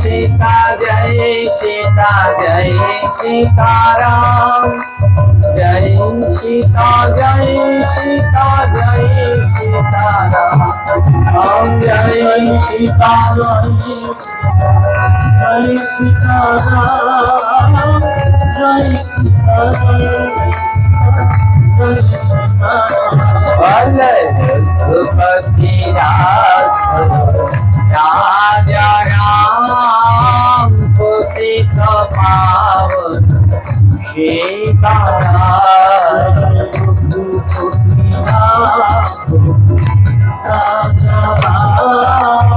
सीता जय सीताराम जय सीता जय सीता जय सीताराम जय सीता जय सीताराम जय सीता रघुपति राजा राम पतित पावन सीताराम राजा राम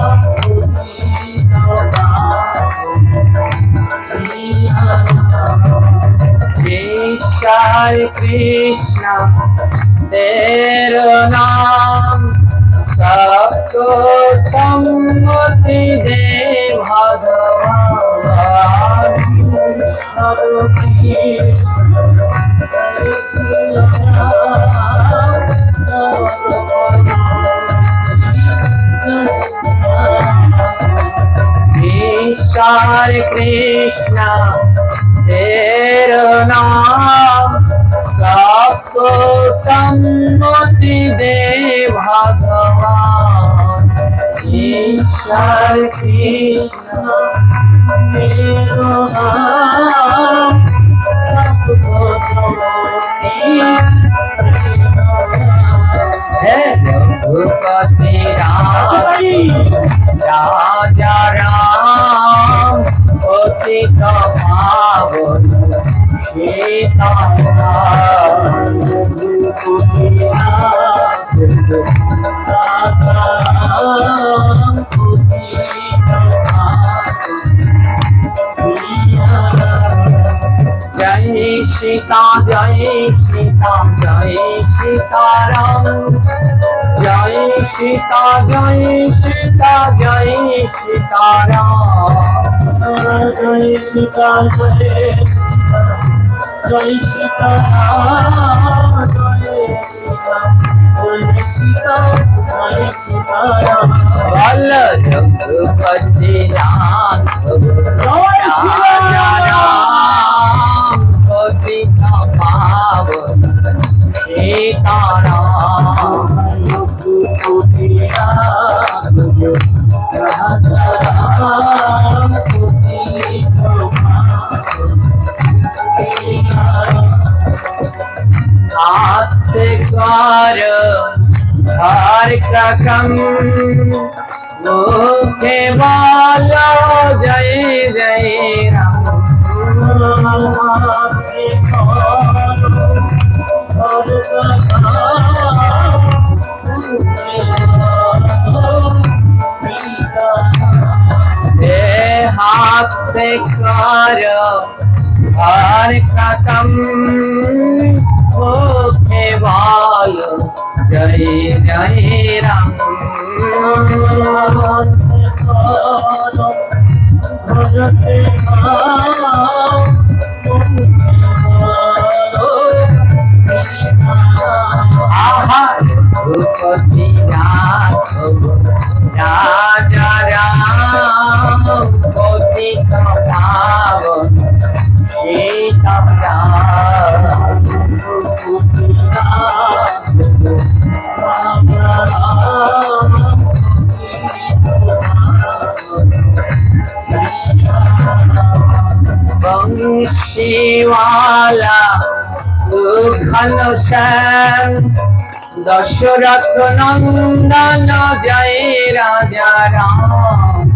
ईश्वर कृष्ण तेरा नाम सबको सम्मति दे भगवान ईश्वर कृष्ण तेरा नाम सबको सम्मति दे भगवान ईश्वर कृष्ण तेरा नाम सबको रघुपति राजा राम पतित पावन सीताराम जय सीता जय सीता जय सीताराम जय सीता जय सीता जय सीताराम जय सीता जय जय सीताराम जय सीता जय सीता जय सीताराम रघुपति राजा राम पतित पावन सीताराम रघुपति राजा राम पतित हाथ से कर हर क्रम मुखे वाला जय जय राम हाथ से हाथ से कर हर क्रम मुखे वाला जय जय राम रघुपति राजा राम पतित पावन सीताराम बंशीवाला घनश्याम दशरथ नंदन जय राजा राम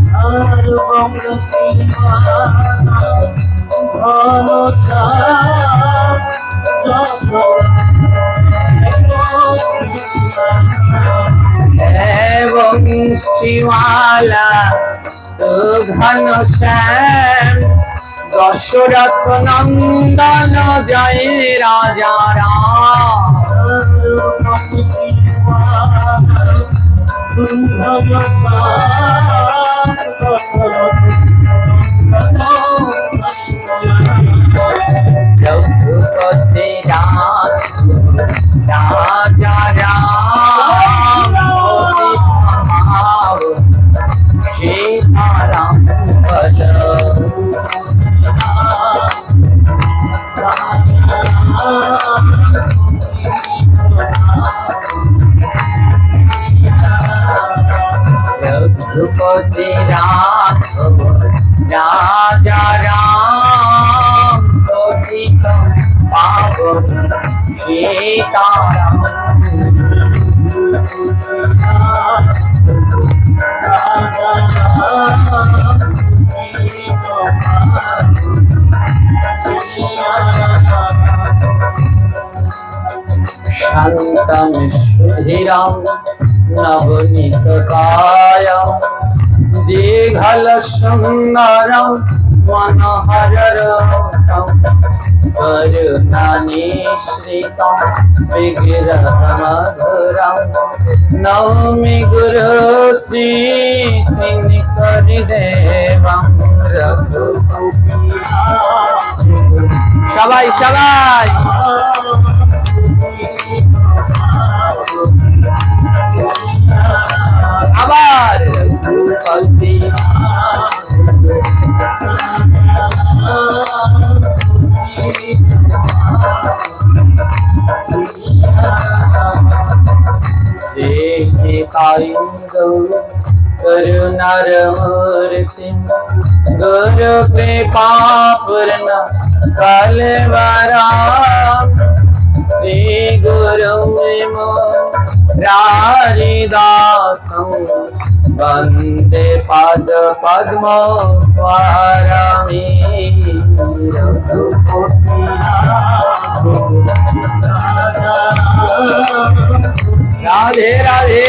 बंशीवाला घनश्याम दशरथ नंदन जय राजा राम रघुपति राजा राम सीताराम बल रघुपति राजा राम पावन सीताराम शांतम सुधीरम नवनीत कायम दीघल सुंदरम मनोहरम करुणानिश्रितं विग्रहमधुरं नौमि गुरु श्रीनिकरिदेवं रघुपति সবাই সবাই আবার রঘুপতি करुणारमूर्ति गुरु कृपा पूर्ण कलेवरा श्री गुरु मुरारिदासं वन्दे पद पद्म स्वामी राधे राधे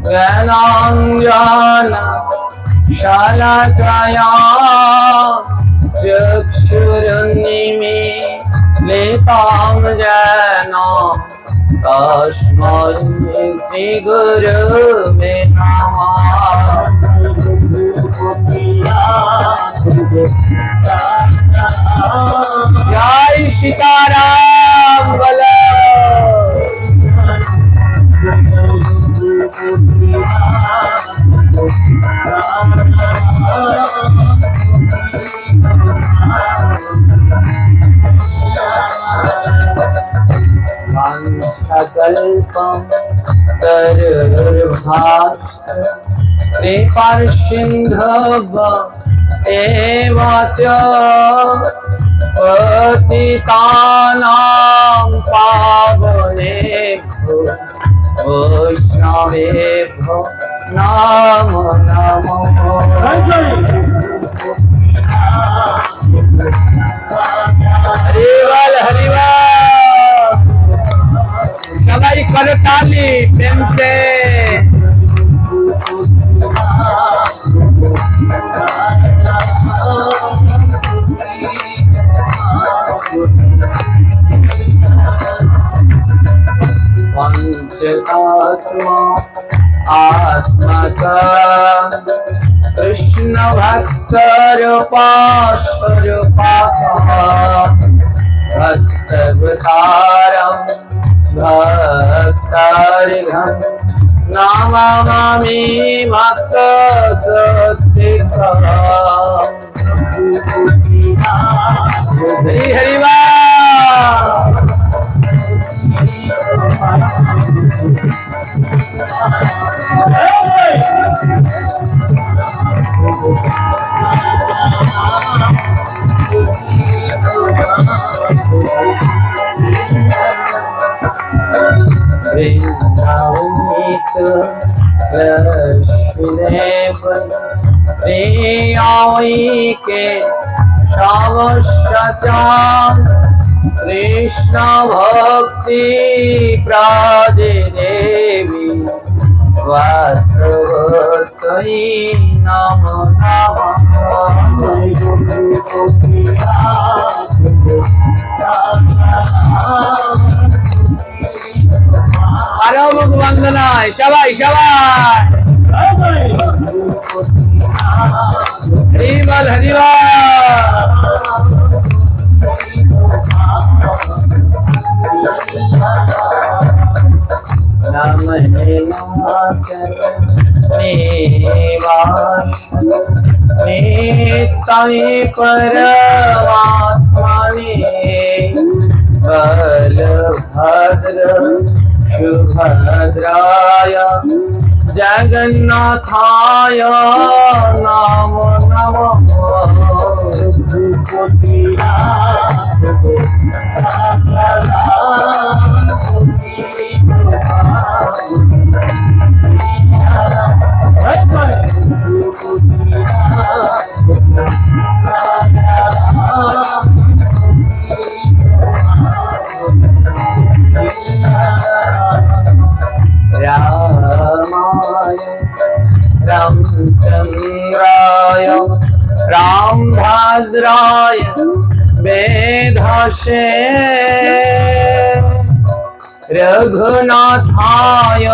ज्ञानाञ्जन शलाकया चक्षुरुन्मीलितं येन तस्मै श्रीगुरुवे नमः जय सीताराम बोलो वाञ्छाकल्पं तरुर्भास्य कृपासिन्धुभ्य एव च पतितानां पावनेभ्यो वैष्णवेभ्यो नमो नमो हरिवल हरिवल सबाई करो ताली प्रेम से पंचात्मा आत्मका कृष्ण भक्त रूपा भक्तवतारं भक्तारिघं नमामि भक्त सत्तिकं हरि हरि कृष्ण भक्ति प्रादे देवी वासवतई नमो नमः। मुख वंदना शाबाश शाबाश। Horrible horrible. नमः निताय परमात्मने बलभद्र सुभद्राय जगन्नाथाय नमो नमः। रामाय रामचंद्राय रामभद्राय वेधसे रघुनाथाय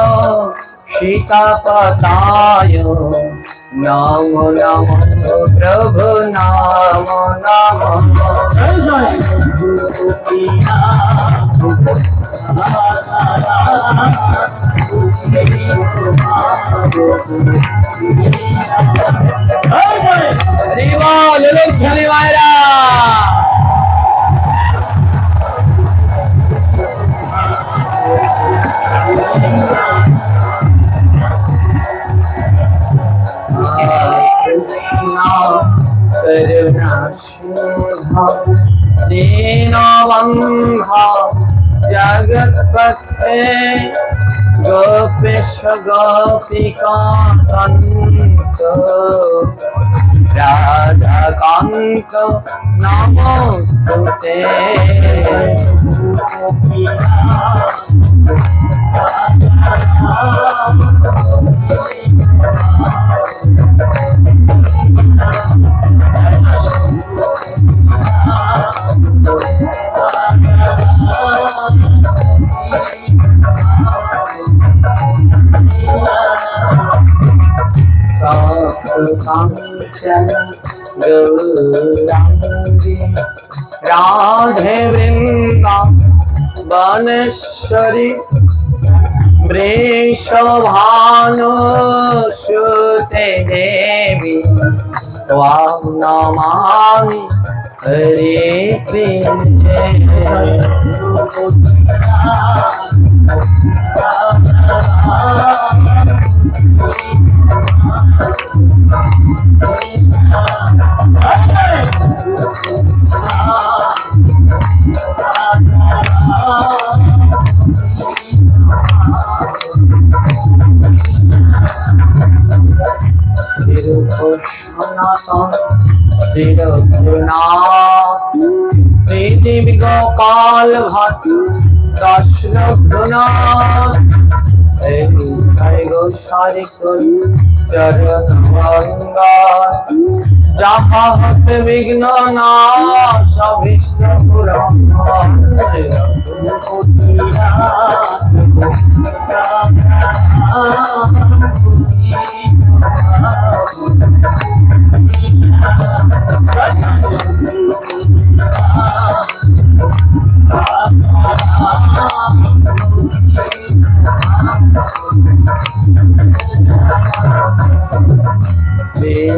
सीतापताय नमो नमः। प्रभु नमो नमः। दीनबन्धो जगत्पते गोपेश गोपिकान्त राधाकान्त नमोस्तुते। कांचन गौरांगी राधे वृंदावनेश्वरी वृषभानुसुते देवी त्वां नमामि हरिप्रिये। श्री गोपाल भट्ट दर्शनगुणात् गोसारी चरण जहाँ विघ्न नाश विष्णुपुरम कृष्ण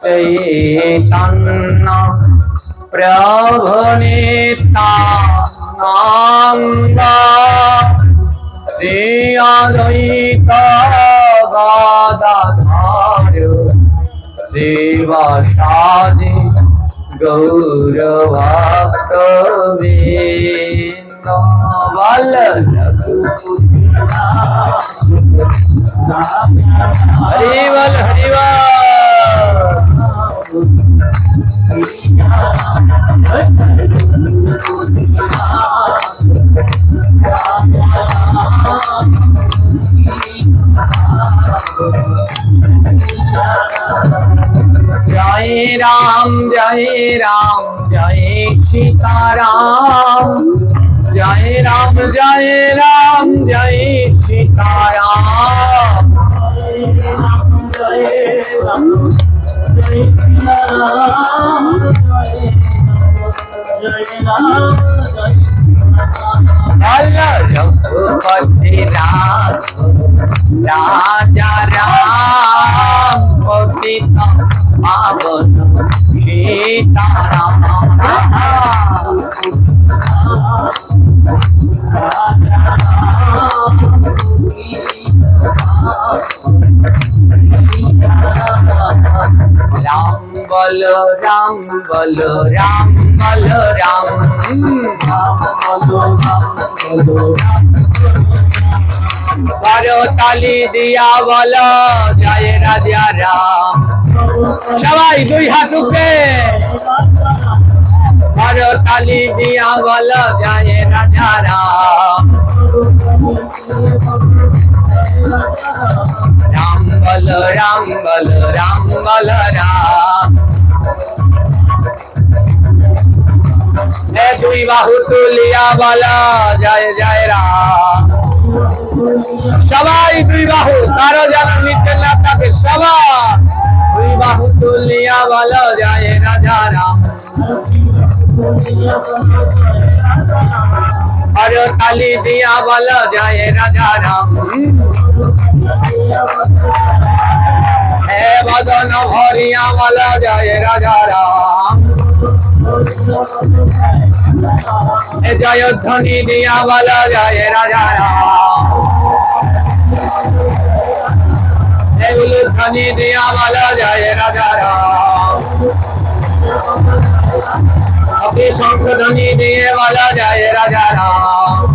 चैतन्य प्रभु नित्यानंद श्री अद्वैत गदाधर शिवासादि गौरभक्तवृंद हरिवल हरिवल। जय राम जय राम जय सीताराम जय राम जय राम जय सीताराम रघुपति राजा राम पतित पावन सीताराम राम बोलो राम बोलो राम बोलो राम करो ताली दिया बोलो जय राजा राम सबाई दुई हाथ उठे करो ताली दिया बोलो जय राजा राम राम बोलो राम बोलो राम बोलो राम दुई बाहु तुलिया बोलो जय जय राम सबाई दुई बाहु कारो जाना नीचे ना থাকে সবাই दुई बाहु तुलिया बोलो जय राजा राम और ताली दिया बोलो जय राजा राम हे बदन भरिया बोलो जय राजा राम हे जय ध्वनि दिया बोलो जय राजा राम हे उलू ध्वनि दिया बोलो जय राजा राम अभी शंख ध्वनि दिए वाला जय राजा राम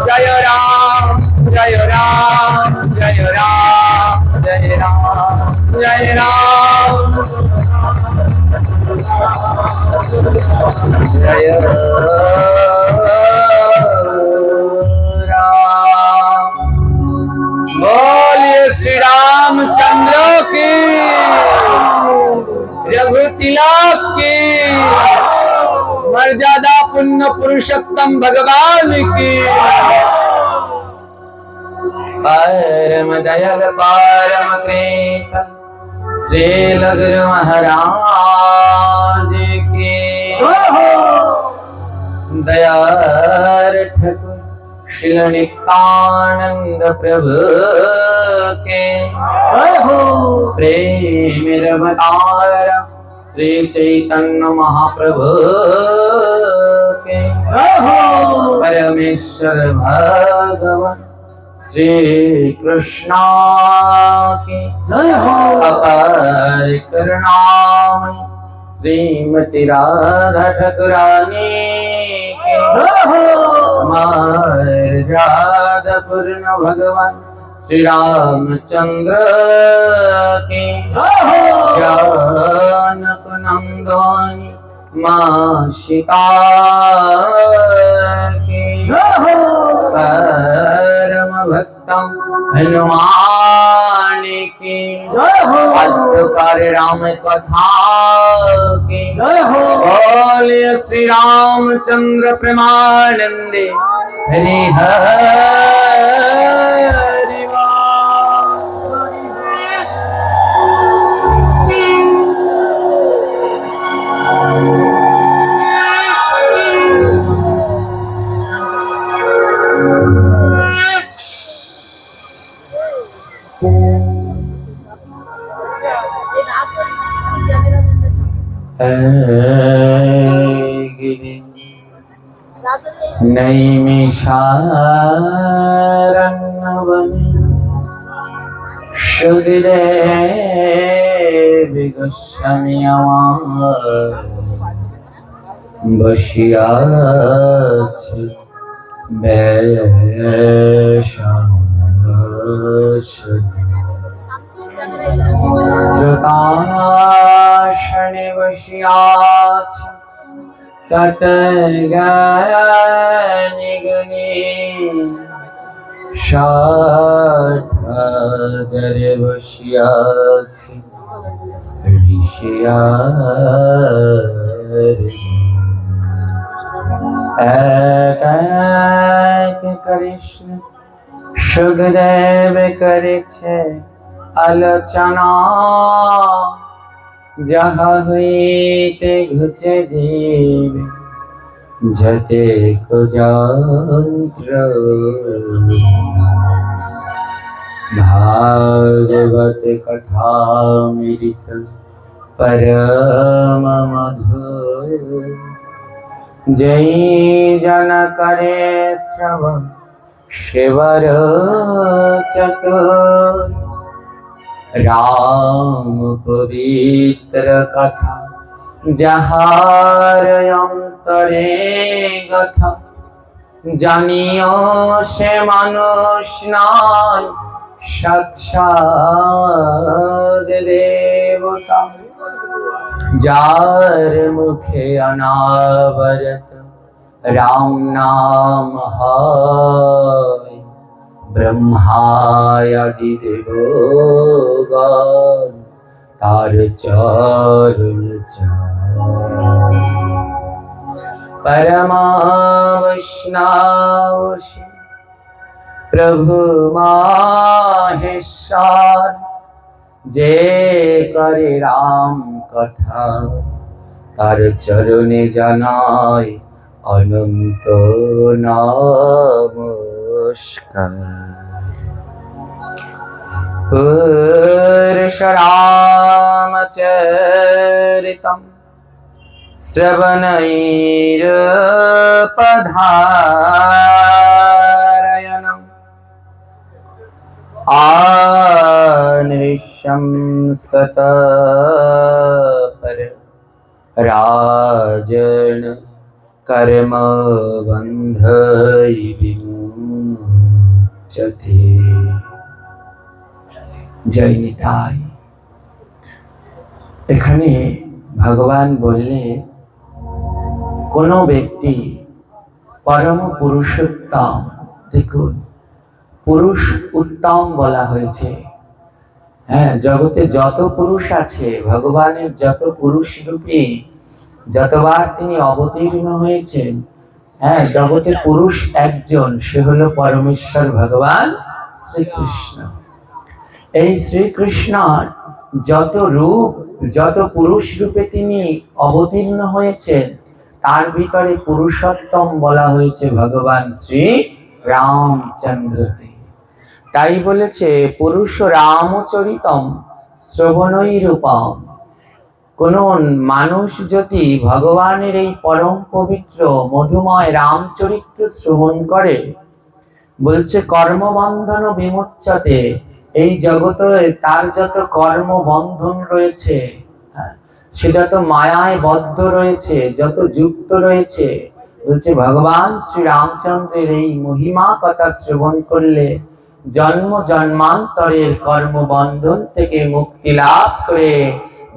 जय राम जय राम जय राम जय राम जय राम जय राम बोलिए श्री रामचंद्र की रघुतिलक की मर्यादा पुण्य पुरुषोत्तम भगवान की परम दयाल परम कृपा श्री गुरु महाराज की दयार ठाकुर श्री नित्यानंद प्रभु के प्रेम रमतार श्री चैतन्य महाप्रभु के परमेश्वर भगवान श्री कृष्ण की अपार करुणामय श्रीमती राधा ठाकुरानी की मर्यादा पूर्ण भगवान श्री रामचंद्र की जानक नंदन मां सीता की परम भक्तम हनुमान की अद्भुत राम कथा की बोलिए श्री रामचंद्र प्रेमानंदे हरि हरि नैमिषारण्यवने सुखदेव गोस्वामी বসে আছে বেশ শ্রোতাশনে বসিয়াছ তত জ্ঞানী গুণী ষাটহাজারে বসিয়াছি ঋষিয়ার এক এক কৃষ্ণ সুখদেব করেছে আলোচনা যাহা হইতে ঘুচে জীব যতে যন্ত্র ভাগবত কথামৃত परम मधुर जय जन करे श्रवण शिवर चतुर राम पवित्र कथा যাহার অন্তরে কথা জানিও সে মানুষ নয় সাক্ষাৎ দেবতা যার মুখে অনাবরত রাম নাম হয় ব্রহ্মাদি দেবগণ তার চরণ পরমা বৈষ্ণব প্রভু মাহেশ্বর যে করে রাম কথা তার চরণে জানাই অনন্ত নমস্কার। পুরুষরামচরিতম শ্রবণৈরপধারয়ণম আনৃশ্যं সতপর রাজন কর্মবন্ধৈ বিমুচ্যতে। জয় নিতাই। এখানে ভগবান বললে কোন ব্যক্তি পরম পুরুষোত্তম, দেখুন পুরুষ উত্তম বলা হয়েছে। হ্যাঁ, জগতে যত পুরুষ আছে, ভগবানের যত পুরুষ রূপে যতবার তিনি অবতীর্ণ হয়েছেন, হ্যাঁ জগতে পুরুষ একজন, সে হলো পরমেশ্বর ভগবান শ্রীকৃষ্ণ। এই শ্রীকৃষ্ণর যত রূপ, যত পুরুষ রূপে তিনি অবতীর্ণ হয়েছেন, তার ভিতরে পুরুষোত্তম বলা হয়েছে ভগবান শ্রী রামচন্দ্রকে। তাই বলেছে পুরুষ রামচরিতম শ্রবণৈরূপম। কোন মানুষ যদি ভগবানের এই পরম পবিত্র মধুময় রামচরিত্র শ্রবণ করে, বলছে কর্মবন্ধন বিমুচ্যতে, এই জগতে তার যত কর্মবন্ধন রয়েছে, সে যত মায়ায় বদ্ধ রয়েছে, যত যুক্ত রয়েছে, বলছে ভগবান শ্রী রামচন্দ্রের এই মহিমা কথা শ্রবণ করলে জন্ম জন্মান্তরের কর্মবন্ধন থেকে মুক্তি লাভ করে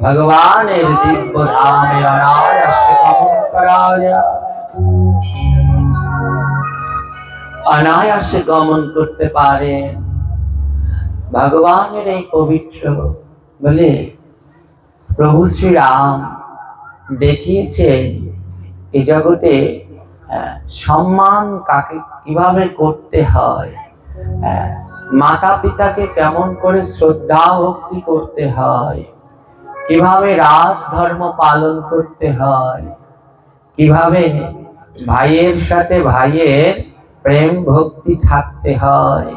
ভগবানের দিব্য ধামে অনায়াসে গমন করা যায়, অনায়াসে গমন করতে পারে। ভগবানের এই পবিত্র বলে প্রভু শ্রীরাম দেখিয়েছেন এই জগতে সম্মান কাকে কিভাবে করতে হয়, মাতা পিতাকে কেমন করে শ্রদ্ধা ভক্তি করতে হয়, কিভাবে রাজধর্ম পালন করতে হয়, কিভাবে ভাইয়ের সাথে ভাইয়ের প্রেম ভক্তি থাকতে হয়,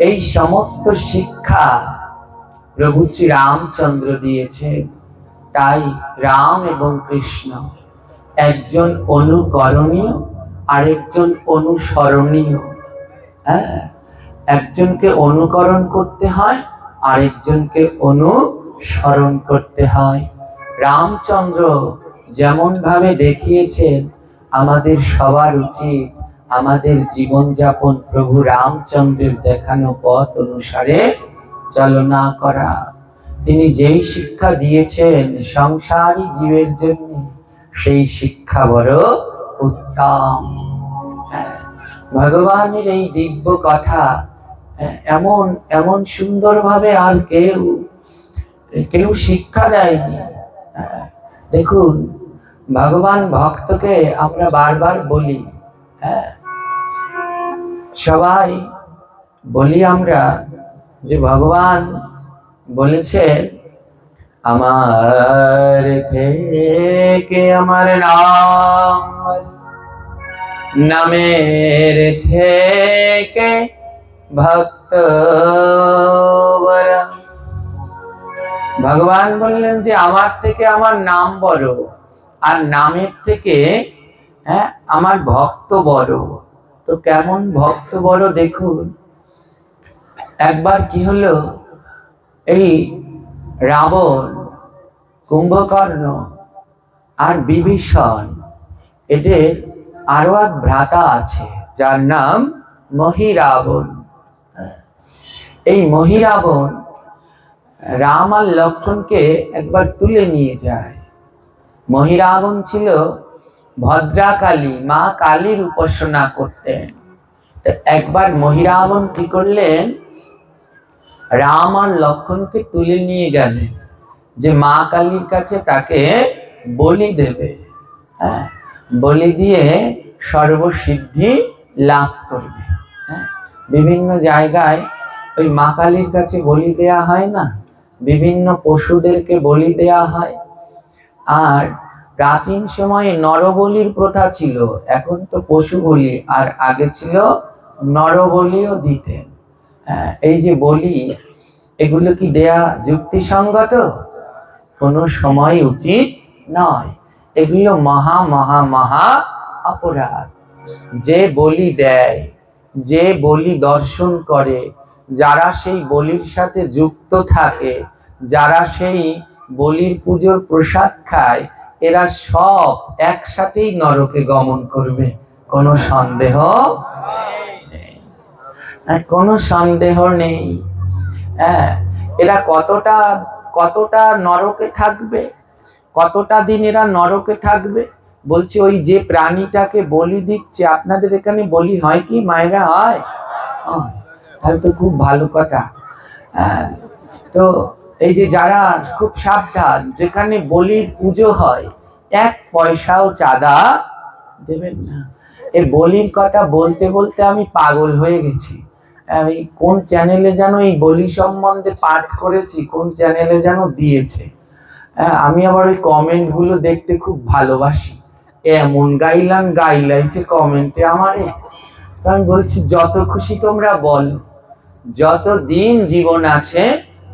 এই সমস্ত শিক্ষা প্রভু শ্রী রামচন্দ্র দিয়েছেন। তাই রাম এবং কৃষ্ণ একজন অনুকরণীয়, আরেকজন অনুসরণীয়। হ্যাঁ, একজনকে অনুকরণ করতে হয়, আরেকজনকে অনুসরণ করতে হয়। রামচন্দ্র যেমন ভাবে দেখিয়েছেন, আমাদের সবার উচিত আমাদের জীবনযাপন প্রভু রামচন্দ্রের দেখানো পথ অনুসারে চালনা করা। তিনি যেই শিক্ষা দিয়েছেন সংসারী জীবের জন্য, সেই শিক্ষা বড় উত্তম। ভগবানের এই দিব্য কথা এমন এমন সুন্দরভাবে আর কেউ কেউ শিক্ষা দেয়নি। দেখুন, ভগবান ভক্তকে আমরা বারবার বলি, সবাই বলি আমরা যে ভগবান বলেছেন আমার থেকে আমার নাম, নামের থেকে ভক্ত বড়। ভগবান বললেন যে আমার থেকে আমার নাম বড়, আর নামের থেকে আমার ভক্ত বড়। তো কেমন ভক্ত বড় দেখুন। একবার কি হলো, এই রাবণ, কুম্ভকর্ণ আর বিভীষণ, এদের আরো এক ভ্রাতা আছে যার নাম মহিরাবণ। এই মহিরাবণ রাম আর লক্ষ্মণকে একবার তুলে নিয়ে যায়। মহিরাবণ ছিল ভদ্রাকালী, মা কালীর উপাসনা করতেন। একবার মহিরাবণ কি করলেন, রাম আর লক্ষ্মণকে তুলে নিয়ে গেলেন যে মা কালীর কাছে তাকে বলি দেবে, বলি দিয়ে সর্বসিদ্ধি লাভ করবে। বিভিন্ন জায়গায় ওই মা কালীর কাছে বলি দেয়া হয় না, বিভিন্ন পশুদেরকে বলি দেয়া হয়। আর প্রাচীন সময়ে নরবলির প্রথা ছিল, এখন তো পশু বলি, আর আগে ছিল নরবলিও দিতেন। এই যে বলি, এগুলো কি দেয়া যুক্তিসঙ্গত? কোনো সময় উচিত নয়। এগুলো মহা মহা মহা অপরাধ। যে বলি দেয়, যে বলি দর্শন করে, যারা সেই বলির সাথে যুক্ত থাকে, যারা সেই বলির পুজোর প্রসাদ খায়, এরা সব একসাথেই নরকে গমন করবে, কোনো সন্দেহ নেই, কোনো সন্দেহ নেই। এরা কতটা কতটা নরকে থাকবে, কতটা দিন এরা নরকে থাকবে? বলছি, ওই যে প্রাণীটাকে বলি দিচ্ছে, আপনাদের এখানে বলি হয় কি মায়েরা? হয়? তাহলে তো খুব ভালো কথা। তো এই যে যারা খুব সাবধান, যেখানে বলির পুজো হয়, 1 পয়সাও চাঁদা দেবেন না। এই বলির কথা বলতে বলতে আমি পাগল হয়ে গেছি। আমি কোন চ্যানেলে যেন এই বলি সম্বন্ধে পাঠ করেছি, কোন চ্যানেলে যেন দিয়েছে। আমি আবার ওই কমেন্ট গুলো দেখতে খুব ভালোবাসি। এমন গাইলাইছে কমেন্টে আমারে। আমি বলছি, যত খুশি তোমরা বলো, যতদিন জীবন আছে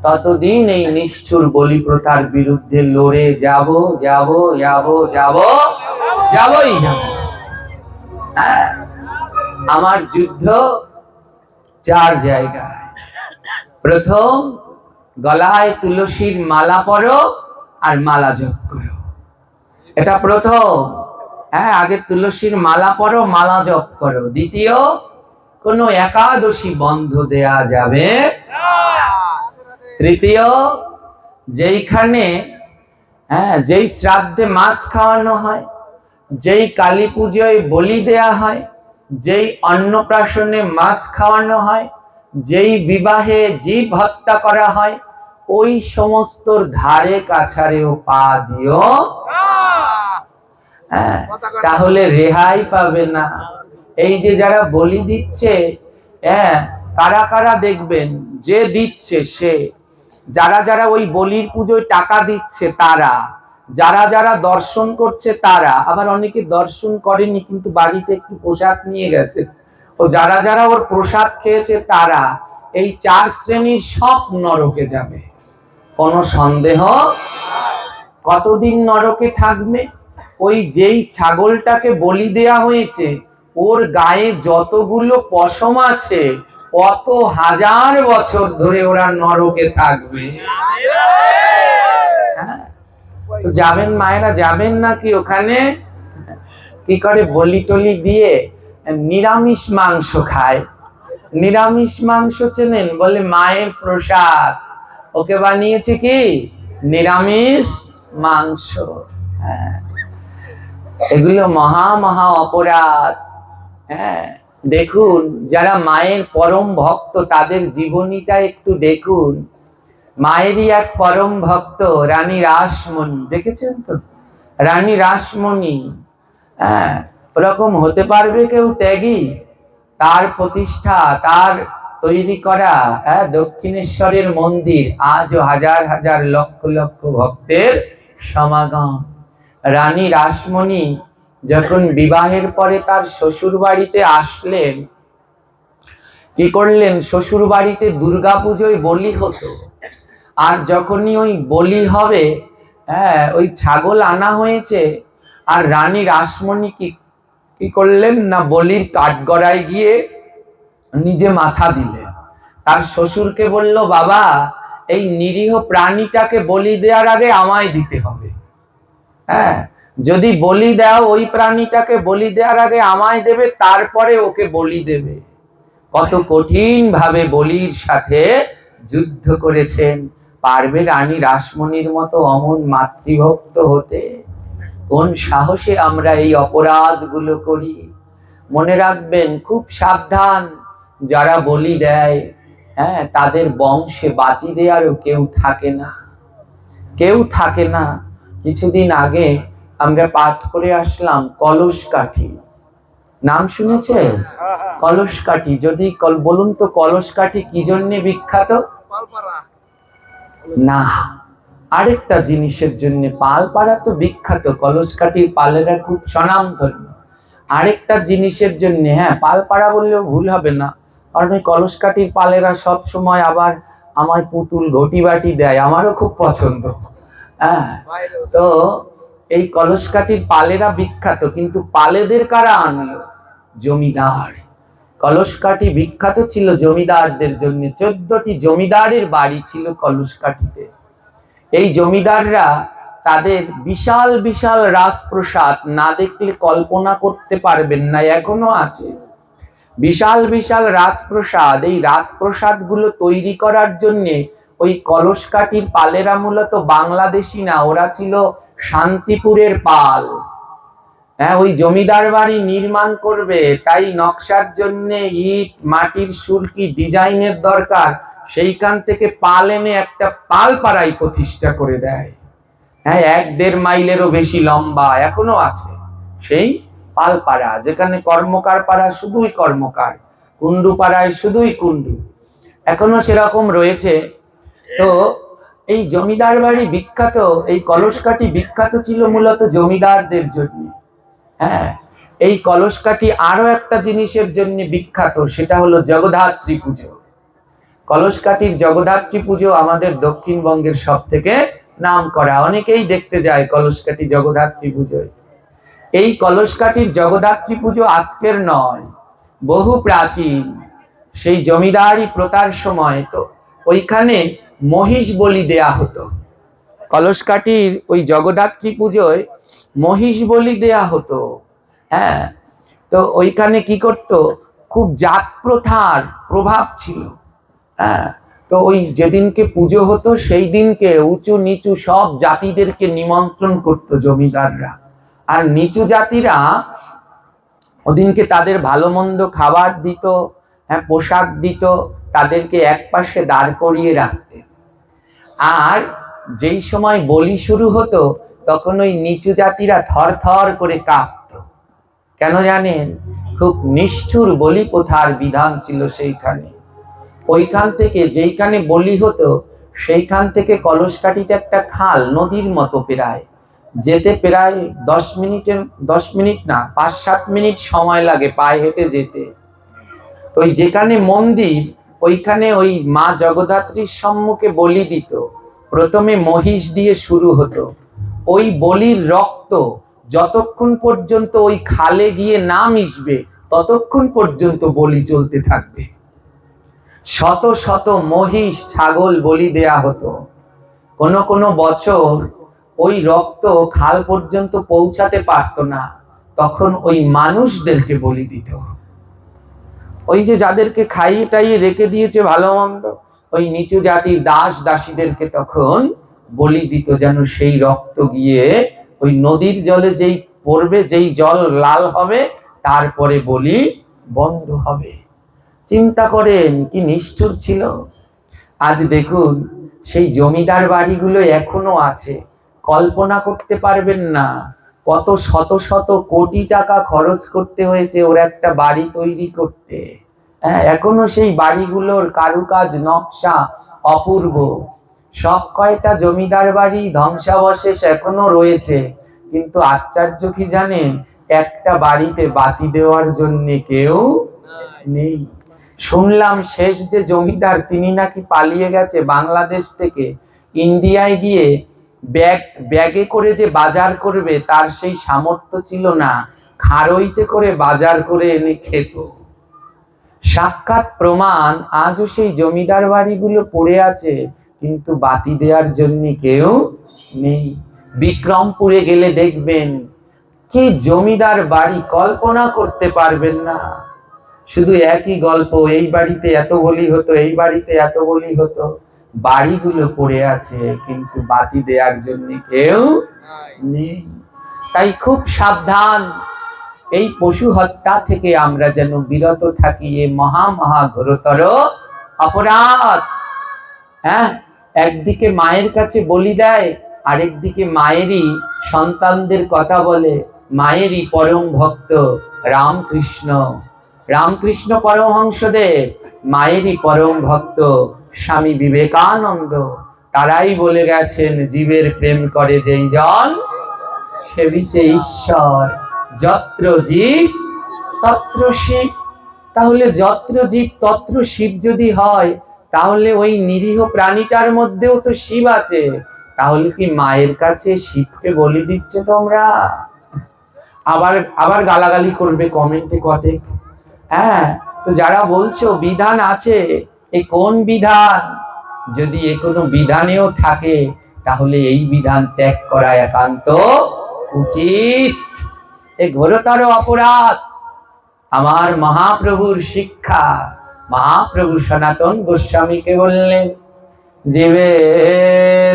ততদিন এই নিষ্ঠুর বলি প্রথার বিরুদ্ধে লড়ে যাবই। আমার যুদ্ধ 4 জায়গায়। প্রথম, গলায় তুলসীর মালা পরো আর মালা জপ করো, এটা প্রথম। আগে তুলসীর মালা পরো, মালা জপ করো। দ্বিতীয়, কোনো একাদশী বন্ধ দেয়া যাবে না। তৃতীয়, যেইখানে যেই শ্রাদ্ধে মাছ খাওয়ানো হয়, যেই কালী পুজোয় বলি দেয়া হয়, যেই অন্নপ্রাশনে মাছ খাওয়ানো হয়, যেই বিবাহে জীব হত্যা করা হয়, ওই সমস্ত ধারে কাছারেও পা দিও, তাহলে রেহাই পাবে না। এই যে যারা বলি দিচ্ছে, কারা কারা দেখবেন, যে দিচ্ছে সে, যারা যারা ওই বলির পুজোয় টাকা দিচ্ছে তারা, যারা যারা দর্শন করছে তারা, আবার অনেকে দর্শন করেনি কিন্তু বাড়িতে একটু প্রসাদ নিয়ে গেছে, ও যারা যারা ওর প্রসাদ খেয়েছে তারা, এই 4 শ্রেণীর সব নরকে যাবে, কোনো সন্দেহ। কতদিন নরকে থাকবে? ওই যেই ছাগলটাকে বলি দেয়া হয়েছে, ওর গায়ে যতগুলো পশম আছে, কত হাজার বছর ধরে ওরা নরকে থাকবে। তো যাবেন মায়েরা, যাবেন নাকি ওখানে? কি করে বলি টলি দিয়ে নিরামিষ মাংস খায়। নিরামিষ মাংস চেনেন? বলে মায়ের প্রসাদ, ওকে বানিয়েছে কি নিরামিষ মাংস। হ্যাঁ, এগুলো মহা মহা অপরাধ। হ্যাঁ, দেখুন যারা মায়ের পরম ভক্ত তাদের জীবনীটা একটু দেখুন। মায়েরই এক পরম ভক্ত রানী রাসমণি, দেখেছেন তো? রানী রাসমণি, হ্যাঁ, ওরকম হতে পারবে কেউ ত্যাগী? তার প্রতিষ্ঠা, তার তৈরি করা দক্ষিণেশ্বরের মন্দির আজও হাজার হাজার লক্ষ লক্ষ ভক্তের সমাগম। রানী রাসমণি যখন বিবাহের পরে তার শ্বশুর বাড়িতে আসলেন, কি করলেন? শ্বশুর বাড়িতে দুর্গাপুজোয় বলি হতো, আর যখনই ওই বলি হবে, ওই ছাগল আনা হয়েছে, আর রানী রাসমণি কি করলেন না বলির কাঠগড়ায় গিয়ে নিজে মাথা দিলেন। তার শ্বশুরকে বলল, বাবা এই নিরীহ প্রাণীটাকে বলি দেওয়ার আগে আমায় দিতে হবে। হ্যাঁ, যদি বলি দাও ওই প্রাণীটাকে বলি দেওয়ার আগে আমায় দেবে, তারপরে ওকে বলি দেবে। কত কঠিন ভাবে বলির সাথে যুদ্ধ করেছেন। পারবে রানী রাসমণির মতো অমন মাতৃভক্ত হতে? কোন সাহসে আমরা এই অপরাধগুলো করি? মনে রাখবেন, খুব সাবধান। যারা বলি দেয়, তাদের বংশে বাতি দেওয়ারও কেউ থাকে না, কেউ থাকে না। কিছুদিন আগে আমরা পাঠ করে আসলাম কলসকাঠি, নাম শুনেছেন? কলসকাঠি, যদি বলুন তো কলসকাঠি কি জন্য বিখ্যাত? না, আরেকটা জিনিসের জন্য। পালপাড়া তো বিখ্যাত, কলসকাঠির পালেরা খুব স্বনামধন্য। আরেকটা জিনিসের জন্য, পালপাড়া বললেও ভুল হবে না, কারণ ওই কলসকাঠির পালেরা সব সময় আবার আমায় পুতুল ঘটি বাটি দেয়, আমারও খুব পছন্দ। তো এই কলসকাঠির পালেরা বিখ্যাত, কিন্তু পালেদের কারা আনলো? জমিদার। কলসকাঠি বিখ্যাত ছিল জমিদারদের জন্য। 14টি জমিদারের বাড়ি ছিল কলসকাঠিতে। এই জমিদাররা তাদের বিশাল বিশাল রাজপ্রসাদ, না দেখলে কল্পনা করতে পারবেন না, এখনো আছে বিশাল বিশাল রাজপ্রসাদ। এই রাজপ্রসাদ গুলো তৈরি করার জন্য ওই কলসকাঠির পালেরা মূলত বাংলাদেশি না, ওরা ছিল শান্তিপুরের পাল। ওই জমিদার বাড়ি নির্মাণ করবে, তাই নকশার জন্য ইট মাটির সুরকি ডিজাইনের দরকার, সেইখান থেকে পাল এনে একটা পালপাড়ায় প্রতিষ্ঠা করে দেয়। 1-1.5 মাইলেরও বেশি লম্বা, এখনো আছে সেই পালপাড়া, যেখানে কর্মকার পাড়া শুধুই কর্মকার, কুন্ডু পাড়ায় শুধুই কুন্ডু, এখনো সেরকম রয়েছে। তো এই জমিদার বাড়ি বিখ্যাত, এই কলসকাঠি বিখ্যাত ছিল মূলত জমিদারদের জন্য। এই কলসকাঠি আরো একটা জিনিসের জন্য বিখ্যাত, সেটা হলো জগদ্ধাত্রী পুজো। কলসকাঠির জগদ্ধাত্রী পুজো আমাদের দক্ষিণবঙ্গের সব থেকে নাম করা, অনেকেই দেখতে যায় কলসকাঠি জগদ্ধাত্রী পুজোয়। এই কলসকাঠির জগদ্ধাত্রী পুজো আজকের নয়, বহু প্রাচীন। সেই জমিদারি প্রথার সময় তো ওইখানে মহিষ বলি দেয়া হতো। কলসকাঠির ওই জগদ্ধাত্রী পুজোয় মহিষ বলি দেয়া হতো। তো ওইখানে কি করতো, খুব জাত প্রথার প্রভাব ছিল। তো ওই যেদিনকে পুজো হতো সেই দিনকে উঁচু নিচু সব জাতিদেরকে নিমন্ত্রণ করতো জমিদাররা, আর নিচু জাতিরা ওদিনকে তাদের ভালো মন্দ খাবার দিত, পোশাক দিত, তাদেরকে একপাশে দাঁড় করিয়ে রাখতে। আর যেই সময় বলি শুরু হতো তখন ওই নিচু জাতিরা থর থর করে কাঁপতো। কেন জানেন? খুব নিষ্ঠুর বলি প্রথার বিধান ছিল সেইখানে। ওইখান থেকে যেইখানে বলি হতো সেইখান থেকে কলসকাঠিতে একটা খাল, নদীর মতো, প্রায় যেতে প্রায় 10 মিনিট না 5-7 মিনিট সময় লাগে পায়ে হেঁটে যেতে। ওই যেখানে মন্দির ওইখানে ওই মা জগদ্ধাত্রীর সম্মুখে বলি দিত। প্রথমে মহিষ দিয়ে শুরু হতো। ওই বলির রক্ত যতক্ষণ পর্যন্ত ওই খালে গিয়ে না মিশবে ততক্ষণ পর্যন্ত বলি চলতে থাকবে। শত শত মহিষ ছাগল বলি দেয়া হতো। কোনো কোনো বছর ওই রক্ত খাল পর্যন্ত পৌঁছাতে পারত না, তখন ওই মানুষদেরকে বলি দিত। ওই যে যাদেরকে খাইয়ে টাইয়ে রেখে দিয়েছে ভালো মন্দ, ওই নিচু জাতির দাস দাসীদেরকে তখন বলি দিত, যেন সেই রক্ত গিয়ে ওই নদীর জলে যেই পড়বে, যেই জল লাল হবে, তারপরে বলি বন্ধ হবে। চিন্তা করেন কি নিষ্ঠুর ছিল। আজ দেখুন সেই জমিদার বাড়িগুলো এখনো আছে। কল্পনা করতে পারবেন না কত শত শত কোটি টাকা খরচ করতে হয়েছে ওর একটা বাড়ি তৈরি করতে। হ্যাঁ, এখনো সেই বাড়িগুলোর কারুকাজ নকশা অপূর্ব। সব কয়টা জমিদার বাড়ি ধ্বংসাবশেষ এখনো রয়েছে, কিন্তু আশ্চর্য কি জানেন, একটা বাড়িতে বাতি দেওয়ার জন্য কেউ নেই। শুনলাম শেষ যে জমিদার তিনি নাকি পালিয়ে গেছে বাংলাদেশ থেকে, ইন্ডিয়ায় গিয়ে ব্যাগে করে যে বাজার করবে তার সেই সামর্থ্য ছিল না, খারইতে করে বাজার করে এনে খেত। সাক্ষাৎ প্রমাণ, আজও সেই জমিদার বাড়িগুলো পড়ে আছে, কিন্তু বাতি দেওয়ার জন্য কেউ নেই। বিক্রমপুরে গেলে দেখবেন কি জমিদার বাড়ি, কল্পনা করতে পারবেন না। শুধু একই গল্প, এই বাড়িতে এত বলি হতো, এই বাড়িতে এত বলি হতো। বাড়িগুলো পড়ে আছে, কিন্তু বাতি দেওয়ার জন্য কেউ নেই। তাই খুব সাবধান, এই পশু হত্যা থেকে আমরা যেন বিরত থাকি। এ মহা মহা ঘোরতর অপরাধ। হ্যাঁ, একদিকে মায়ের কাছে বলি দেয়, আরেকদিকে মায়েরই সন্তানদের কথা বলে। মায়েরই পরম ভক্ত রামকৃষ্ণ, রামকৃষ্ণ পরমহংসদেব, মায়েরই পরম ভক্ত স্বামী বিবেকানন্দ, তারাই বলে গেছেন, জীবের প্রেম করে যেই জন সেবিছে ঈশ্বর, যত্র জীব তত্র শিব। তাহলে যত্র জীব তত্র শিব যদি হয়, তাহলে ওই নিরীহ প্রাণীটার মধ্যেও তো শিব আছে। তাহলে কি মায়ের কাছে শিবকে বলি দিচ্ছ তোমরা? আবার আবার গালাগালি করবে কমেন্টে কতে। হ্যাঁ, তো যারা বলছো বিধান আছে, এ কোন বিধান? যদি এ কোনো বিধানেও থাকে, তাহলে এই বিধান ত্যাগ করা একান্ত উচিত। এ ঘোরতর অপরাধ। আমার মহাপ্রভুর শিক্ষা, মহাপ্রভু সনাতন গোস্বামীকে বললেন, জীবে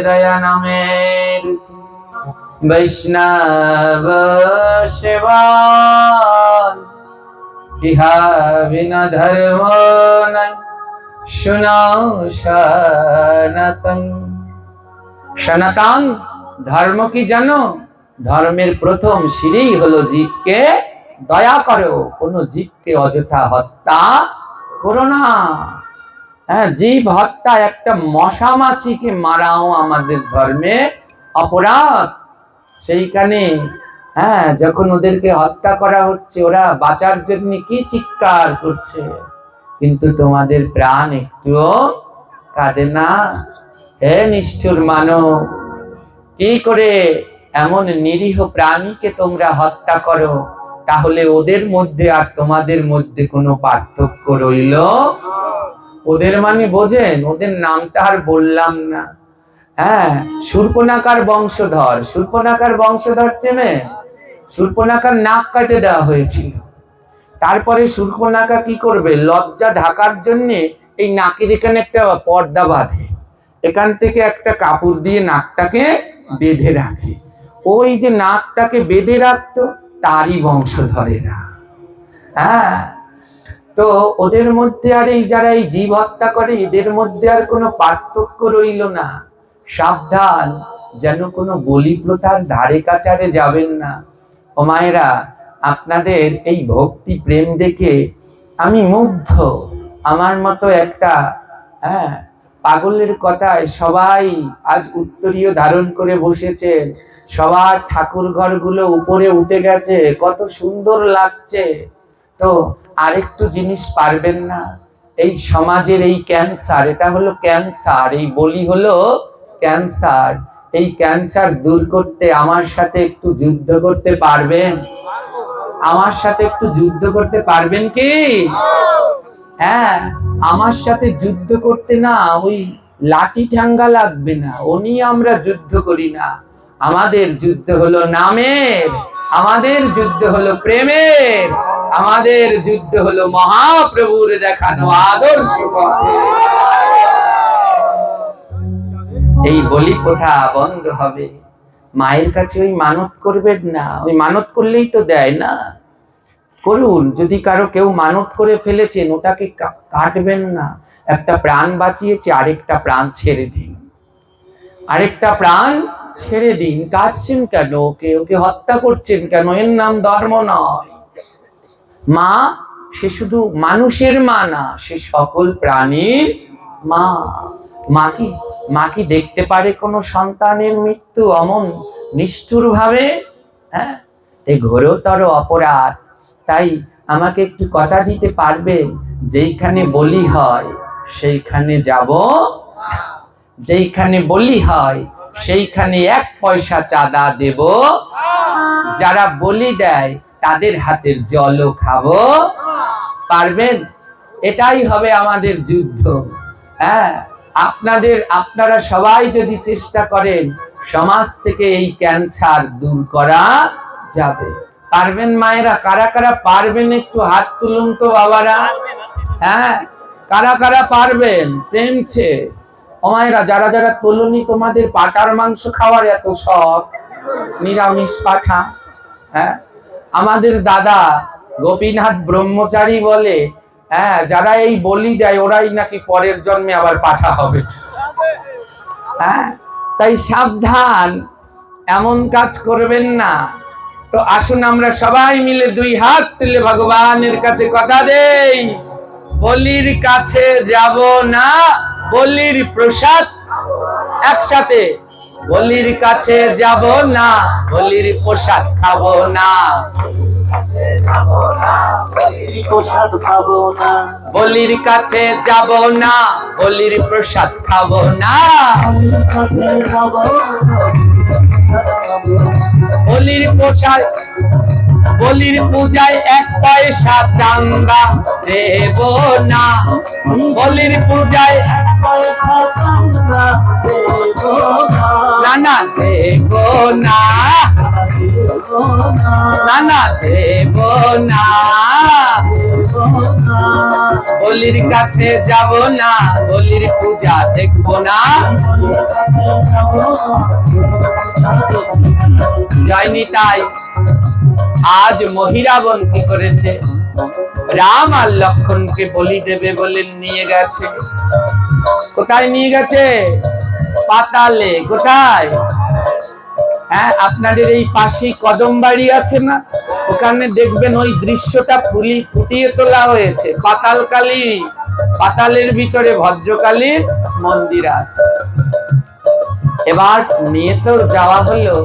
দয়া নামে রুচি, বৈষ্ণব সেবা, ইহা বিনা ধর্ম নাই, শুনাও সনাতন। সনাতন ধর্ম কি জানো? ধর্মের প্রথম সিঁড়ি হলো জীবকে দয়া করো, কোন জীবকে অযথা হত্যা করো না। হ্যাঁ, জীব হত্যা, একটা মশা মাছিকে মারাও আমাদের ধর্মে অপরাধ। সেইখানে হ্যাঁ, যখন ওদেরকে হত্যা করা হচ্ছে, ওরা বাঁচার জন্য কি চিৎকার করছে, কিন্তু তোমাদের প্রাণ একটুও কাঁদে না। হে নিষ্ঠুর মানব, কি করে এমন নিরীহ প্রাণীকে তোমরা হত্যা করো? তাহলে ওদের মধ্যে আর তোমাদের মধ্যে কোনো পার্থক্য রইল? ওদের মানে বোঝেন, ওদের নামটা আর বললাম না। হ্যাঁ, শূর্পণখার বংশধর, শূর্পণখার বংশধর চেনে? শূর্পণখার নাক কাটে দেওয়া হয়েছিল। তারপরে শূর্পণখা কি করবে, লজ্জা ঢাকার জন্য এই নাকের এখানে একটা পর্দা বাঁধে, এখান থেকে একটা কাপড় দিয়ে নাকটাকে বেঁধে রাখে। ওই যে নাকটাকে বেঁধে রাখতো, তারই বংশধরেরা। হ্যাঁ, তো ওদের মধ্যে আর এই যারা এই জীব হত্যা করে, এদের মধ্যে আর কোনো পার্থক্য রইল না। সাবধান, যেন কোনো বলি প্রথার ধারে কাছারে যাবেন না। ও মায়েরা, আপনাদের এই ভক্তি প্রেম দেখে আমি মুগ্ধ। আমার মতো একটা পাগলের কথায় সবাই আজ উত্তরীয় ধারণ করে বসেছেন, সবার ঠাকুর ঘরগুলো উপরে উঠে গেছে, কত সুন্দর লাগছে। তো আরেকটু জিনিস পারবেন না? এই সমাজের এই ক্যান্সার, এটা হলো ক্যান্সার, এই বলি হলো ক্যান্সার। এই ক্যান্সার দূর করতে আমার সাথে একটু যুদ্ধ করতে পারবেন? আমার সাথে একটু যুদ্ধ করতে পারবেন কি? হ্যাঁ, আমার সাথে যুদ্ধ করতে না ওই লাঠি ঠাঙ্গা লাগবে না, ও নিয়ে আমরা যুদ্ধ করি না। আমাদের যুদ্ধ হলো নামের, আমাদের যুদ্ধ হলো প্রেমের, আমাদের যুদ্ধ হলো মহাপ্রভুর দেখানো আদর্শ পথে। এই বলি প্রথা বন্ধ হবে। মায়ের কাছে ওই মানত করবেন না, ওই মানত করলেই তো দেয় না। করুন, যদি কারো কেউ মানত করে ফেলেছেন ওটাকে কাটবেন না। একটা প্রাণ বাঁচিয়েছে, আরেকটা প্রাণ ছেড়ে দিন, আরেকটা প্রাণ ছেড়ে দিন। কাটছেন কেন? ওকে ওকে হত্যা করছেন কেন? এর নাম ধর্ম নয়। মা সে শুধু মানুষের মা না, সে সকল প্রাণীর মা। মা কি দেখতে পারে কোনো সন্তানের মৃত্যু অমন নিষ্ঠুর ভাবে? হ্যাঁ, এই ঘোরতর অপরাধ। তাই আমাকে একটু কথা দিতে পারবেন, যেইখানে বলি হয় সেইখানে যাব, যেইখানে বলি হয় সেইখানে 1 পয়সা চাঁদা দেব, যারা বলি দেয় তাদের হাতের জলও খাবো। পারবেন? এটাই হবে আমাদের যুদ্ধ। হ্যাঁ, আপনারা সবাই যদি চেষ্টা করেন, সমাজ থেকে এই ক্যান্সার দূর করা যাবে। পারবেন মায়েরা? কারা কারা পারবেন একটু হাত তুলুন তো বাবারা। হ্যাঁ, কারা কারা পারবেন? প্রেমছে ও মায়েরা, যারা যারা তোলনি, তোমাদের পাটার মাংস খাওয়ার এত শখ, নিরামিষ পাঠা। হ্যাঁ, আমাদের দাদা গোপীনাথ ব্রহ্মচারী বলে, হ্যাঁ, যারা এই বলি দেয় ওরাই নাকি পরের জন্মে আবার পাঠা হবে। হ্যাঁ, তাই সাবধান, এমন কাজ করবেন না। তো আসুন আমরা সবাই মিলে 2 হাত তুলে ভগবানের কাছে কথা দেই, বলির কাছে যাব না, বলির প্রসাদ। একসাথে, বলির কাছে যাব না, বলির প্রসাদ খাবো না, প্রসাদ খাবো না, বলির কাছে যাব না, বলির প্রসাদ খাবো না, বলির প্রসাদ, বলির পূজায় 1 পয়সা চাঁদা দেব না, বলির পূজায় 1 পয়সা চাঁদা দেব না, না দেব না, না না দেব না, বলির কাছে যাব না, বলির পূজা দেখবো না। যায়নি তাই আজ মহিরাবন কি করেছে? রাম আর লক্ষণকে বলি দেবে বলে নিয়ে গেছে। কোথায় নিয়ে গেছে? পাতালে। কোথায়? হ্যাঁ, আপনাদের এই পাশেই কদম বাড়ি আছে না, ওখানে দেখবেন ওই দৃশ্যটা ফুটিয়ে তোলা হয়েছে। পাতালকালী, পাতালের ভিতরে ভদ্রকালীর মন্দির আছে। এবার নিয়ে তো যাওয়া হলো।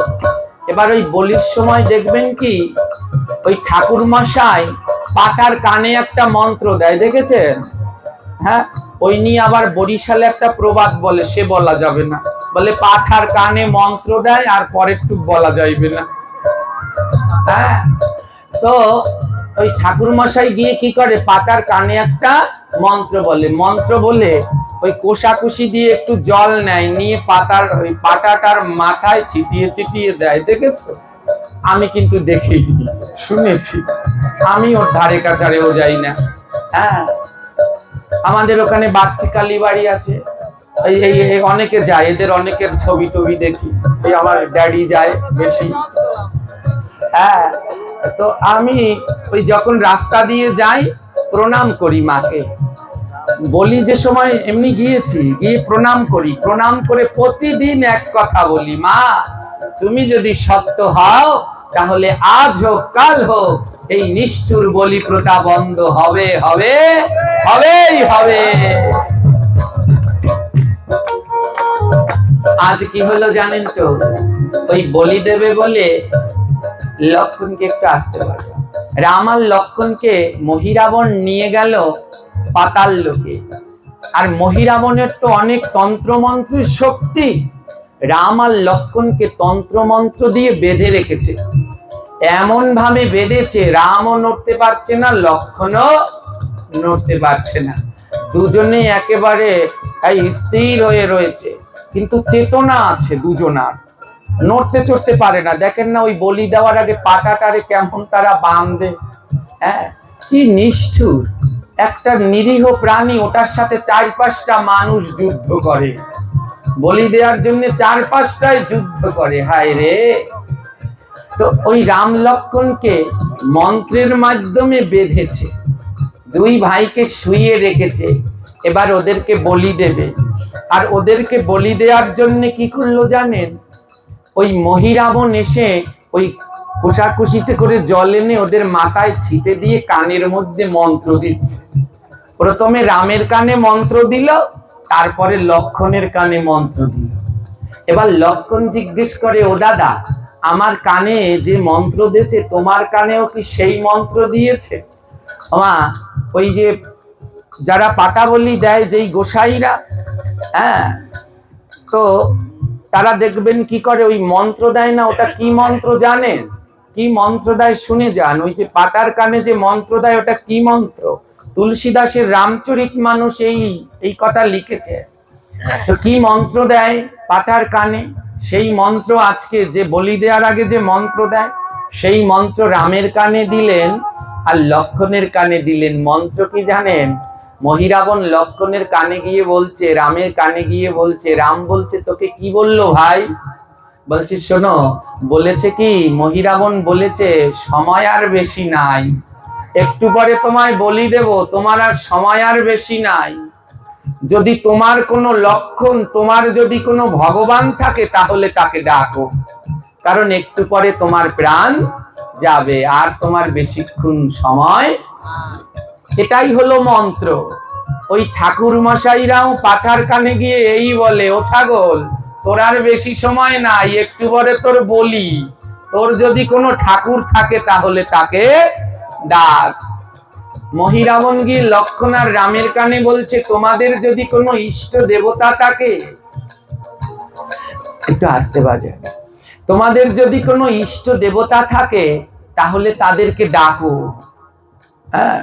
এবার ওই বলির সময় দেখবেন কি, ওই ঠাকুর মশাই পাটার কানে একটা মন্ত্র দেয়, দেখেছেন? হ্যাঁ, ওই নিয়ে আবার বরিশালে একটা প্রবাদ বলে, সে বলা যাবে না, বলে পাঠার কানে মন্ত্র দেয় আর পরে একটু বলা যাইবে না। হ্যাঁ, তো ওই ঠাকুর মশাই গিয়ে কি করে, পাটার কানে একটা মন্ত্র বলে, মন্ত্র বলে ওই কোষাকুষি দিয়ে একটু জল নেয়, নিয়ে পাতার ওই পাটাটার মাথায় ছিটিয়ে ছিটিয়ে দেয়। দেখেছো? আমি কিন্তু দেখিনি, শুনেছি, আমি ওর ধারে কাছারেও যাই না। হ্যাঁ, আমাদের ওখানে বাড়তি কালী বাড়ি আছে, এই অনেকে যায়, এদের অনেকের ছবি টবি দেখি, এই আমার ড্যাডি যায় বেশি। হ্যাঁ, তো আমি ওই যখন রাস্তা দিয়ে যাই প্রণাম করি মাকে। বলি যে সময় এমনি গিয়েছি, গিয়ে প্রণাম করি, প্রণাম করে প্রতিদিন এক কথা বলি, মা তুমি যদি সত্য হও তাহলে আজ হোক কাল হোক এই নিষ্ঠুর বলি প্রথা বন্ধ হবে, হবে, হবেই হবে। আজ কি হলো জানেন তো? ওই বলি দেবে বলে লক্ষণকে একটু আসতে পারে, রাম আর লক্ষণকে মহিরাবণ নিয়ে গেল পাতাল লোকে। আর মহিরাবণের তো অনেক তন্ত্রমন্ত্রের শক্তি, রাম আর লক্ষণকে তন্ত্রমন্ত্র দিয়ে বেঁধে রেখেছে। এমন ভাবে বেঁধেছে, রামও নড়তে পারছে না, লক্ষণও নড়তে পারছে না, দুজনে একেবারে স্থির হয়ে রয়েছে, কিন্তু চেতনা আছে দুজনার, নড়তে চড়তে পারে না। দেখেন না ওই বলি দেওয়ার আগে পাটাটারে কেমন তারা বাঁধে। হ্যাঁ, কি নিষ্ঠুর একটা নিরীহ প্রাণী, ওটার সাথে 4-5টা মানুষ যুদ্ধ করে। বলি দেওয়ার জন্য 4-5টায় যুদ্ধ করে। হায় রে, তো ওই রাম লক্ষ্মণকে মন্ত্রের মাধ্যমে বেঁধেছে, দুই ভাইকে শুইয়ে রেখেছে, এবার ওদেরকে বলি দেবে। আর ওদেরকে বলি দেওয়ার জন্য কি করলো জানেন? ওই মহিরাবণ এসে ওই কোষাকুষিতে করে জল এনে ওদের মাথায় ছিটে দিয়ে কানের মধ্যে মন্ত্র দিচ্ছে। প্রথমে রামের কানে মন্ত্র দিল, তারপরে লক্ষ্মণের কানে মন্ত্র দিল। এবার লক্ষ্মণ জিজ্ঞেস করে, ও দাদা, আমার কানে যে মন্ত্র দিয়েছে তোমার কানেও কি সেই মন্ত্র দিয়েছে? মা, ওই যে যারা পাটা বলি দেয় যেই গোসাইরা, হ্যাঁ, তো তারা দেখবেন কি করে, ওই মন্ত্র দেয় না, ওটা কি মন্ত্র জানেন? কি মন্ত্র দেয় শুনে যান। ওই যে পাটার কানে যে মন্ত্র দেয় ওটা কি মন্ত্র? তুলসীদাসের রামচরিত মানুষ এই কথা লিখেছে। তো কি মন্ত্র দেয় পাটার কানে? সেই মন্ত্র আজকে যে বলি দেওয়ার আগে যে মন্ত্র দেয়, সেই মন্ত্র রামের কানে দিলেন আর লক্ষ্মণের কানে দিলেন। মন্ত্র কি জানেন? মহিরাবণ লক্ষ্মণের কানে গিয়ে বলছে, রামের কানে গিয়ে বলছে, রাম বলছে, তোকে কি বললো ভাই? বলছে, শোনো, বলেছে কি, মহিরাবণ বলেছে সময় আর বেশি নাই, একটু পরে তোমায় বলি দেব, তোমার আর সময় আর বেশি নাই। যদি তোমার কোনো লক্ষণ, তোমার যদি কোনো ভগবান থাকে তাহলে তাকে ডাকো, কারণ একটু পরে তোমার প্রাণ যাবে, আর তোমার বেশিক্ষণ সময়। এটাই হলো মন্ত্র। ওই ঠাকুর মশাইরাও পাঠার কানে গিয়ে এই বলে, ও ছাগল, তোর আর বেশি সময় নাই, একটু পরে তোর বলি, তোর যদি কোনো ঠাকুর থাকে তাহলে তাকে ডাক। মহিরাবণ গিয়ে লক্ষ্মণ আর রামের কানে বলছে, তোমাদের যদি কোনো ইষ্ট দেবতা থাকে, একটু আসতে বাজে, তোমাদের যদি কোনো ইষ্ট দেবতা থাকে তাহলে তাদেরকে ডাকো। হ্যাঁ,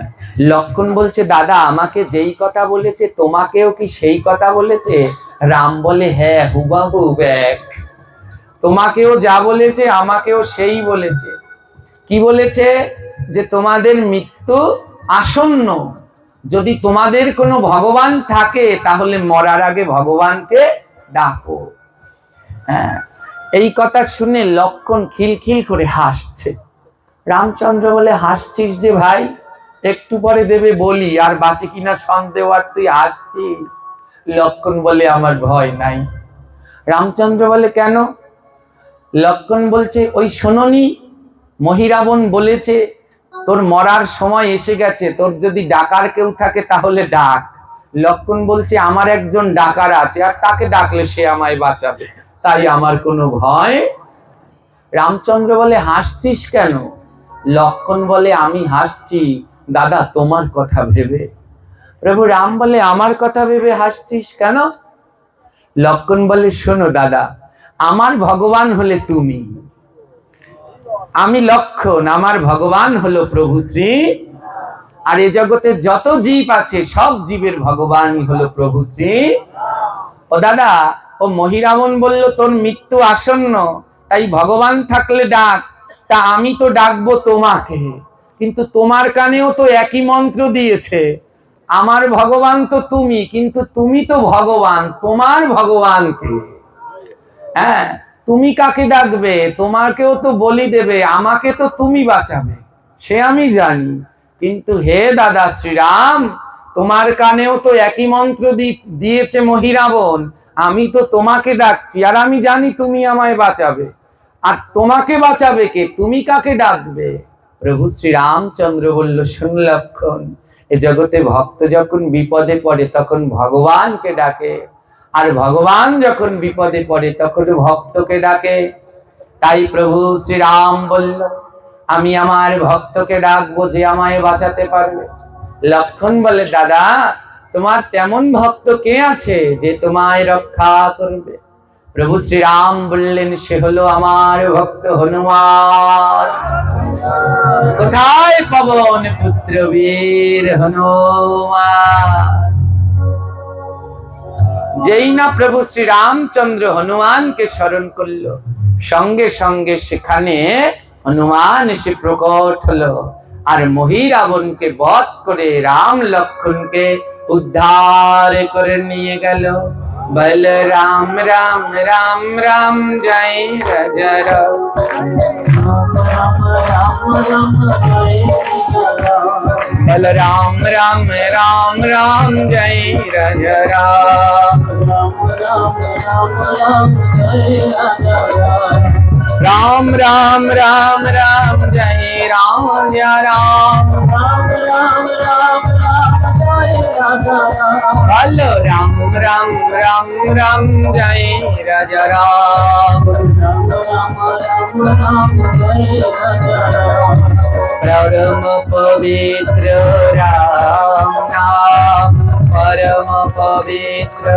লক্ষ্মণ বলছে, দাদা, আমাকে যেই কথা বলেছে তোমাকেও কি সেই কথা বলেছে? রাম বলে, হ্যাঁ, হুবাহুব এক, তোমাকেও যা বলেছে আমাকেও সেই বলেছে। কি বলেছে? যে তোমাদের মৃত্যু আসন্ন, যদি তোমাদের কোনো ভগবান থাকে তাহলে মরার আগে ভগবানকে ডাকো। হ্যাঁ, এই কথা শুনে লক্ষ্মণ খিলখিল করে হাসছে। রামচন্দ্র বলে, হাসছিস যে ভাই, একটু পরে দেবে বলি, আর বাঁচে কিনা সন্দেহ, আর তুই হাসছিস? লক্ষ্মণ বলে, আমার ভয় নাই। রামচন্দ্র বলে, কেন? লক্ষ্মণ বলছে, ওই শোনোনি, মহিরাবণ বলেছে তোর মরার সময় এসে গেছে, তোর যদি ডাকার কেউ থাকে তাহলে ডাক। লক্ষ্মণ বলছে, আমার একজন ডাকার আছে, আর তাকে ডাকলে সে আমায় বাঁচাবে, তাই আমার কোনো ভয়। রামচন্দ্র বলে, হাসছিস কেন? লক্ষ্মণ বলে, আমি হাসছি দাদা তোমার কথা ভেবে। প্রভু রাম বলে, আমার কথা ভেবে হাসছিস কেন? লক্ষ্মণ বলে, শোনো দাদা, আমার ভগবান হলে তুমি, আমি লক্ষ্মণ, আমার ভগবান হলো প্রভু শ্রী, আর এ জগতে যত জীব আছে সব জীবের ভগবানই হলো প্রভু শ্রী। ও দাদা, ও মহিরাবণ বলল তোর মৃত্যু আসন্ন, তাই ভগবান থাকলে ডাক। তা আমি তো ডাকবো তোমাকে, কিন্তু তোমার কানেও তো একই মন্ত্র দিয়েছে, আমার ভগবান তো তুমি, কিন্তু তুমি তো ভগবান, তোমার ভগবানকে, হ্যাঁ, তুমি কাকে ডাকবে? তোমাকেও তো বলি দেবে, আমাকে তো তুমি বাঁচাবে, সে আমি জানি, কিন্তু হে দাদা শ্রীরাম, তোমার কানেও তো একই মন্ত্র দিয়েছে মহিরাবণ, আমি তো তোমাকে ডাকছি, আর আমি জানি তুমি আমায় বাঁচাবে, আর তোমাকে বাঁচাবে কে? তুমি কাকে ডাকবে? প্রভু শ্রী রামচন্দ্র বলল, শুন লক্ষ্মণ, এ জগতে ভক্ত যখন বিপদে পড়ে তখন ভগবানকে ডাকে, আর ভগবান যখন বিপদে পড়ে তখন ভক্তকে ডাকে। তাই প্রভু শ্রীরাম বলল, আমি আমার ভক্তকে ডাকবো যে আমায় বাঁচাতে পারবে। লক্ষ্মণ বলে, দাদা, তোমার তেমন ভক্ত কে আছে যে তোমায় রক্ষা করবে? প্রভু শ্রীরাম বললেন, সে হলো আমার ভক্ত হনুমান। কোথায় পবন পুত্র বীর হনুমান? যেই না প্রভু শ্রী রামচন্দ্র হনুমানকে স্মরণ করলো, সঙ্গে সঙ্গে সেখানে হনুমান এসে প্রকট হলো, আর মহিরাবণকে বধ করে রাম লক্ষ্মণকে উদ্ধার করে নিয়ে গেল। बलराम राम राम राम जय राजा राम राम राम राम राम जय सिया राम बलराम राम राम राम जय राजा राम राम राम राम राम जय राजा राम राम राम राम राम जय राजा राम राम राम राम राम जय राजा राम बोलो राम राम राम राम जय राजा राम राम राम राम राम जय राजा राम परम पवित्र राम नाम परम पवित्र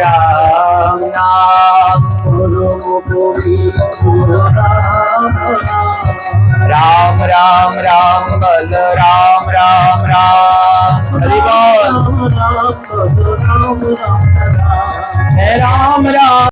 राम नाम राम राम राम बल राम राम राम हरि बोल राम राम राम राम राम राम